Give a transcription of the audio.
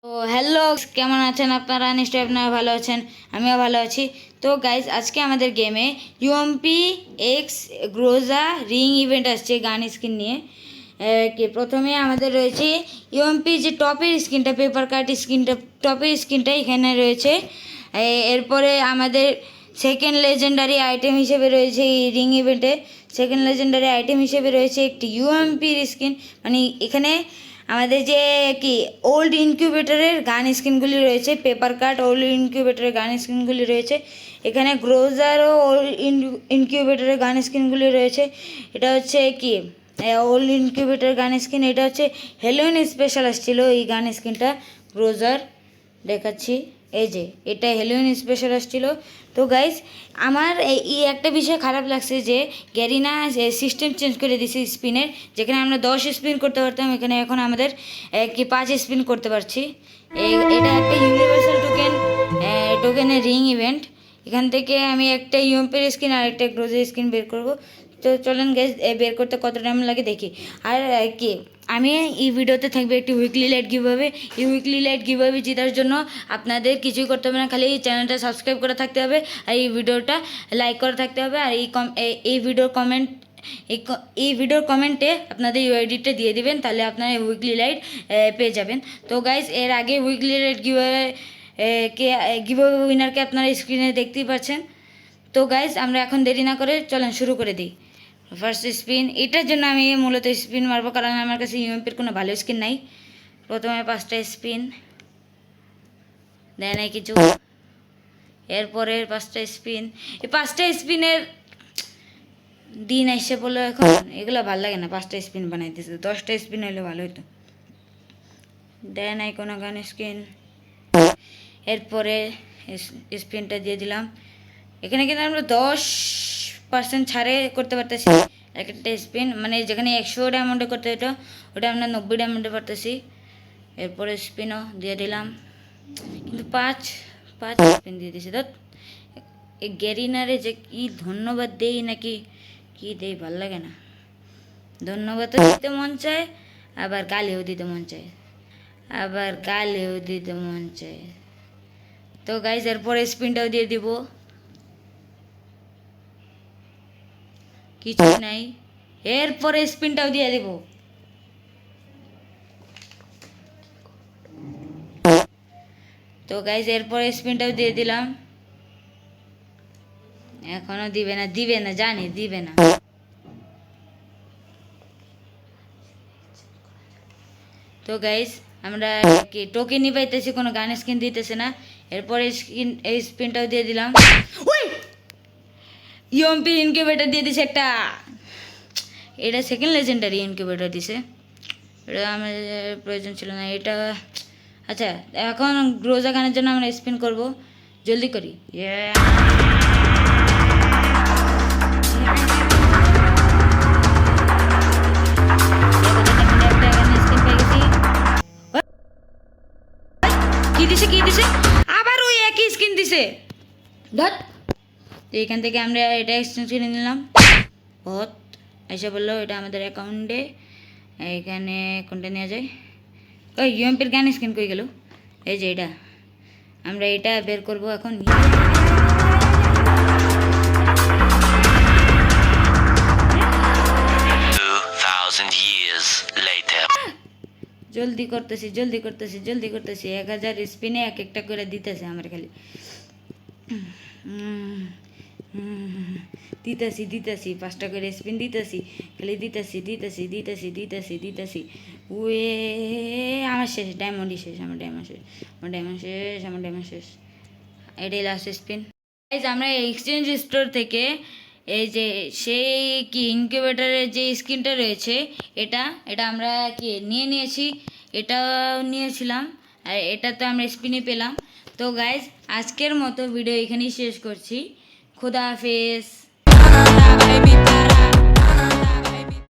তো হ্যালো, কেমন আছেন আপনারা? নিশ্চয়ই আপনারা ভালো আছেন, আমিও ভালো আছি। তো গাইজ, আজকে আমাদের গেমে ইউএমপি এক্স গ্রোজা রিং ইভেন্ট আসছে গান স্কিন নিয়ে। কি প্রথমে আমাদের রয়েছে ইউএমপি যে টপের স্কিনটা, পেপার কাট স্কিনটা, টপের স্কিনটা এখানে রয়েছে। এরপরে আমাদের সেকেন্ড লেজেন্ডারি আইটেম হিসেবে রয়েছে এই রিং ইভেন্টে। সেকেন্ড লেজেন্ডারি আইটেম হিসেবে রয়েছে একটি ইউএমপির স্কিন। মানে এখানে আমাদের যে কি ওল্ড ইনকিউবেটরের গান স্কিনগুলি রয়েছে, পেপার কাট ওল্ড ইনকিউবেটরের গান স্কিনগুলি রয়েছে। এখানে গ্রোজারও ওল্ড ইনকিউবেটরের গান স্কিনগুলি রয়েছে। এটা হচ্ছে কি ওল্ড ইনকিউবেটর গান স্কিন। এটা হচ্ছে হ্যালোইন স্পেশাল আসছিল এই গান স্কিনটা। গ্রোজার দেখাচ্ছি, এই যে এটা হ্যালোইন স্পেশাল আসছিল। তো গাইস, আমার এই একটা বিষয় খারাপ লাগছে যে গ্যারিনা সিস্টেম চেঞ্জ করে দিয়েছে স্পিনের। যেখানে আমরা 10 স্পিন করতে পারতাম, এখানে এখন আমাদের কি 5 স্পিন করতে পারছি। এটা একটা ইউনিভার্সাল টোকেনের রিং ইভেন্ট। এখান থেকে আমি একটা ইউএমপির স্কিন আর একটা গ্রোজের স্কিন বের করব। তো চলেন গাইস, বের করতে কত টাইম লাগে দেখি। আর কি আমি এই ভিডিওতে থাকবে একটি উইকলি লাইট গিভঅ্যাওয়ে। এই উইকলি লাইট গিভঅ্যাওয়ে জেতার জন্য আপনাদের কিছুই করতে হবে না, খালি এই চ্যানেলটা সাবস্ক্রাইব করে থাকতে হবে আর এই ভিডিওটা লাইক করে থাকতে হবে। আর এই ভিডিওর কমেন্টে আপনাদের ইউআইডিটা দিয়ে দিবেন, তাহলে আপনারা উইকলি লাইট পেয়ে যাবেন। তো গাইস, এর আগে উইকলি লাইট গিভঅ্যাওয়ে উইনারকে আপনারা স্ক্রিনে দেখতেই পাচ্ছেন। তো গাইস, আমরা এখন দেরি না করে চলেন শুরু করে দিই। ফার্স্ট স্পিন, এটার জন্য আমি মূলত স্পিন মারবো, কারণ আমার কাছে ইউএমপির কোনো ভালো স্কিন নাই। প্রথমে 5টা স্পিন দেয় নাই কিছু, এরপরের 5টা স্পিন। এই 5টা স্পিনের দিন এসে বললো এখন এগুলো ভালো লাগে না, 5টা স্পিন বানাইতেছে। 10টা স্পিন হলে ভালো হতো। দেয় নাই কোনো গান স্কিন। এরপরে স্পিনটা দিয়ে দিলাম। এখানে কিন্তু আমরা 10% ছাড়ে করতে পারতেছি একটা স্পিন। মানে যেখানে 100 ডায়মন্ডে করতে হতো, ওটা আমরা 90 ডায়মন্ডে পারতেছি। এরপরে স্পিনও দিয়ে দিলাম, কিন্তু 5 স্পিন দিয়ে দিয়েছি। তো এই গ্যারিনারে যে কি ধন্যবাদ দেই নাকি কি দেই ভাল লাগে না। ধন্যবাদও দিতে মন চায়, আবার গালিও দিতে মন চায়, তো গাইজ, এরপরে স্পিনটাও দিয়ে দিব, কিছু নাই। এরপরে স্পিনটাও দিয়ে দিব। তো গাইজ, এরপরে স্পিনটাও দিয়ে দিলাম। এখনো দিবে না জানি, দিবে না। তো গাইজ, আমরা কি টোকেনই পাইতেছি, কোনো গান স্কিন দিতেছে না। এরপরে এই স্পিনটাও দিয়ে দিলাম। ইউএমপি ইনকিউবেটর দিয়ে দিছে একটা। এটা সেকেন্ড লেজেন্ডারি ইনকিউবেটর দিছে, এটা আমাদের প্রয়োজন ছিল না এটা। আচ্ছা, এখন গ্রোজা গানের জন্য আমরা স্পিন করব, জলদি করি। কি দিছে আবার ওই একই স্কিন দিছে। ধর, তো এখান থেকে আমরা এটা এক্সচেঞ্জ করে নিলাম। বহুত এসে বললো এটা আমাদের অ্যাকাউন্টে, এখানে কোনটা নেওয়া যায়। ওই ইউএমপির গান স্কিন কই গেল? এই যে এটা, আমরা এটা বের করব এখন। জলদি করতেছি 1000 স্পিনে এক একটা করে দিতেছে আমার, খালি দিতেছি 5টা করে স্পিন দিতেছি, খালি দিতেছি। ওয়ে আমার শেষ, ডায়মন্ডই শেষ, আমার ডায়মন্ড শেষ। এটাই লাস্ট স্পিন। আমরা এক্সচেঞ্জ স্টোর থেকে এই যে সেই কি ইনকিউবেটরের যে স্কিনটা রয়েছে, এটা আমরা কি নিয়েছি, এটাও নিয়েছিলাম। আর এটা তো আমরা স্পিনই পেলাম। তো গাইজ, আজকের মতো ভিডিও এখানেই শেষ করছি। খুদা হাফেজ।